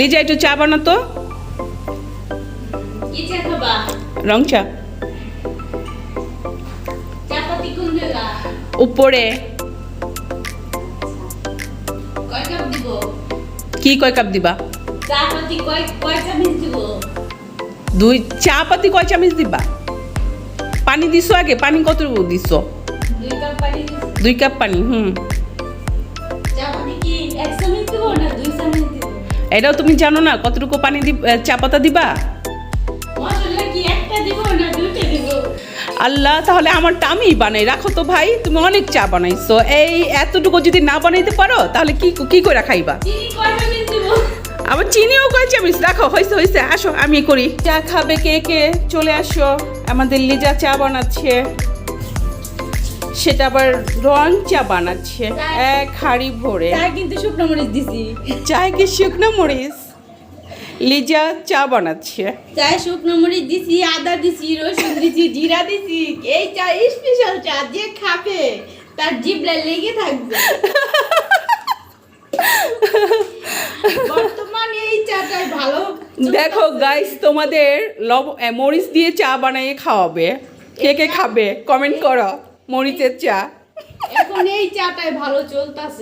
লিজা একটু চা বানাতো। কি চা খাবা? রং চা। চা পাতি কোন জায়গা? উপরে। কয় কাপ দিব? কি কয় কাপ দিবা? চা পাতি কয় চামচ দিব? 2 চা পাতি কয় চামচ দিবা? পানি দিছো আগে? পানি কতটুকু দিছো? 2 কাপ পানি দিছি। 2 কাপ পানি। চা পাতি কি 1 চামচ দিব না 2 চামচ দিব? এটাও তুমি জানো না কতটুকু পানি চা পাতা দিবা? মশলা কি একটা দিব না 2টা দিব? আল্লাহ, তাহলে আমার টামি বানাই রাখো তো ভাই। তুমি অনেক চা বানাইছো, এই এতটুকু যদি না বানাইতে পারো তাহলে কি করে খাইবা? চিনি কয় চামচ দিব? আবার চিনিও কয় চামচ? রাখো, হয়েছে হয়েছে, আসো আমি করি। চা খাবে কে কে? চলে আসো। আমাদের লিজা চা বানাচ্ছে, সেটা আবার রং চা বানাচ্ছে এক হাঁড়ি ভরে। চা কিন্তু শুকনো মরিচ দিছি। চায় কি শুকনো মরিচ? লিজা চা বানাচ্ছে। চায় শুকনো মরিচ দিছি, আদা দিছি, রসুন দিছি, জিরা দিছি। এই চা স্পেশাল চা, যে খাবে তার জিভলায় লেগে থাকবে। বর্তমানে এই চাটাই ভালো। দেখো গাইস, তোমাদের মরিচ দিয়ে চা বানিয়ে খাওয়াবে। কে কে খাবে কমেন্ট করো। মরিচের চা। এখন এই চাটাই ভালো চলতেছে।